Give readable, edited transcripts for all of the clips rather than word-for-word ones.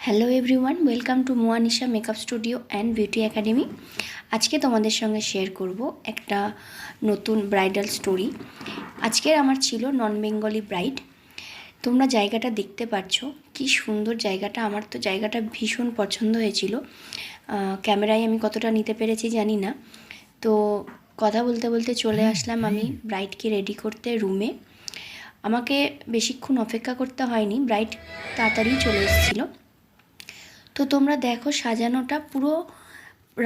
Hello everyone, welcome to Moanisha makeup studio and beauty academy. আজকে তোমাদের সঙ্গে শেয়ার করব একটা নতুন ব্রাইডাল স্টোরি। আজকের আমার ছিল নন বেঙ্গলি ব্রাইড। তোমরা জায়গাটা দেখতে পাচ্ছ, কি সুন্দর জায়গাটা। আমার তো জায়গাটা ভীষণ পছন্দ হয়েছিল। ক্যামেরায় আমি কতটা নিতে পেরেছি জানি না। তো কথা বলতে বলতে চলে আসলাম আমি ব্রাইডকে রেডি করতে রুমে। আমাকে বেশিক্ষণ অপেক্ষা করতে হয়নি, ব্রাইড তাড়াতাড়ি চলে এসেছিলো। তো তোমরা দেখো, সাজানোটা পুরো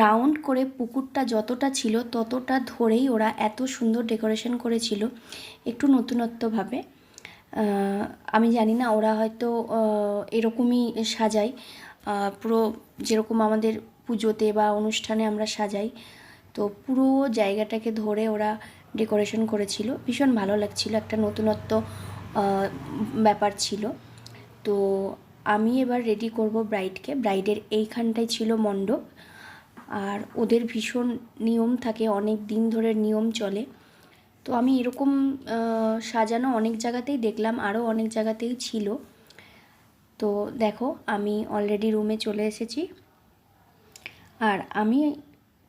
রাউন্ড করে পুকুরটা যতটা ছিল ততটা ধরেই ওরা এত সুন্দর ডেকোরেশন করেছিল, একটু নতুনত্বভাবে। আমি জানি না, ওরা হয়তো এরকমই সাজায়, পুরো যেরকম আমাদের পুজোতে বা অনুষ্ঠানে আমরা সাজাই। তো পুরো জায়গাটাকে ধরে ওরা ডেকোরেশন করেছিল, ভীষণ ভালো লাগছিল, একটা নতুনত্ব ব্যাপার ছিল। তো আমি এবার রেডি করব ব্রাইডকে। ব্রাইডের এইখানটায় ছিল মণ্ডপ, আর ওদের ভীষণ নিয়ম থাকে, অনেক দিন ধরে নিয়ম চলে। তো আমি এরকম সাজানো অনেক জায়গাতেই দেখলাম, আরও অনেক জায়গাতেই ছিল। তো দেখো, আমি অলরেডি রুমে চলে এসেছি, আর আমি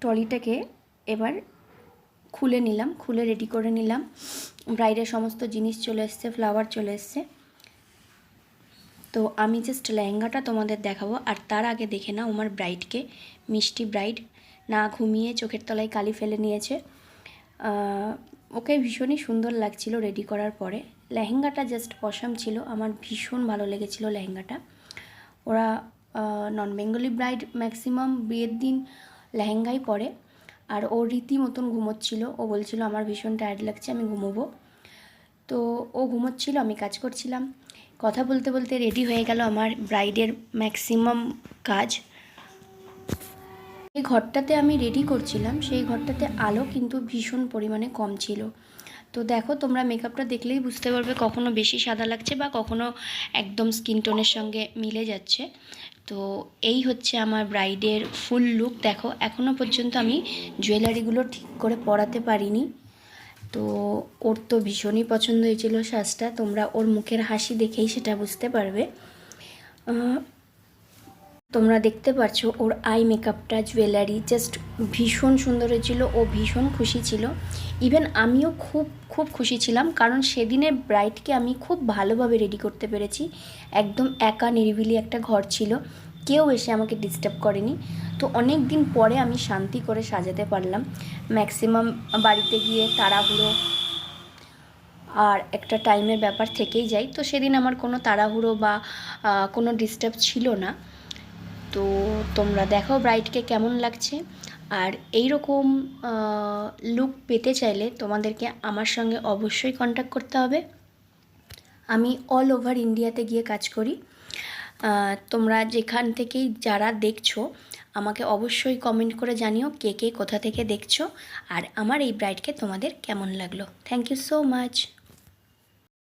ট্রলিটাকে এবার খুলে নিলাম, খুলে রেডি করে নিলাম। ব্রাইডের সমস্ত জিনিস চলে এসছে, ফ্লাওয়ার চলে এসছে। তো আমি জাস্ট লেহেঙ্গাটা তোমাদের দেখাবো, আর তার আগে দেখে নাও আমার ব্রাইডকে। মিষ্টি ব্রাইড, না ঘুমিয়ে চোখের তলায় কালি ফেলে নিয়েছে। ওকে ভীষণই সুন্দর লাগছিল রেডি করার পরে। লেহেঙ্গাটা জাস্ট পশম ছিল, আমার ভীষণ ভালো লেগেছিল লেহেঙ্গাটা। ওরা নন বেঙ্গলি ব্রাইড ম্যাক্সিমাম বিয়ের দিন লেহেঙ্গাই পরে, আর ও রীতিমতন ঘুমোচ্ছিল। ও বলছিল আমার ভীষণ টায়ার্ড লাগছে, আমি ঘুমোবো। তো ও ঘুমোচ্ছিল, আমি কাজ করছিলাম। কথা বলতে বলতে রেডি হয়ে গেল আমার ব্রাইডের ম্যাক্সিমাম কাজ। এই ঘরটাতে আমি রেডি করছিলাম, সেই ঘরটাতে আলো কিন্তু ভীষণ পরিমাণে কম ছিল। তো দেখো, তোমরা মেকআপটা দেখলেই বুঝতে পারবে কখনো বেশি সাদা লাগছে বা কখনো একদম স্কিন টোনের সঙ্গে মিলে যাচ্ছে। তো এই হচ্ছে আমার ব্রাইডের ফুল লুক। দেখো, এখনও পর্যন্ত আমি জুয়েলারিগুলো ঠিক করে পরাতে পারিনি। তো ওর তো ভীষণই পছন্দ হয়েছিল সাজটা, তোমরা ওর মুখের হাসি দেখেই সেটা বুঝতে পারবে। তোমরা দেখতে পাচ্ছ ওর আই মেকআপটা, জুয়েলারি জাস্ট ভীষণ সুন্দর হয়েছিল। ও ভীষণ খুশি ছিল, ইভেন আমিও খুব খুব খুশি ছিলাম, কারণ সেদিনে ব্রাইডকে আমি খুব ভালোভাবে রেডি করতে পেরেছি। একদম একা নিরিবিলি একটা ঘর ছিল, কেউ এসে আমাকে ডিস্টার্ব করেনি। তো অনেক দিন পরে আমি শান্তি করে সাজাতে পারলাম। ম্যাক্সিমাম বাড়িতে গিয়ে তাড়াহুড়ো আর একটা টাইমের ব্যাপার থেকেই যায়, তো সেদিন আমার কোনো তাড়াহুড়ো বা কোনো ডিস্টার্ব ছিল না। তো তোমরা দেখো ব্রাইডকে কেমন লাগছে। আর এই রকম লুক পেতে চাইলে তোমাদেরকে আমার সঙ্গে অবশ্যই কন্ট্যাক্ট করতে হবে। আমি অল ওভার ইন্ডিয়াতে গিয়ে কাজ করি। তোমরা যেখান থেকেই যারা দেখছো, আমাকে অবশ্যই কমেন্ট করে জানিও কে কে কোথা থেকে দেখছো, আর আমার এই ব্রাইডকে তোমাদের কেমন লাগলো। Thank you so much.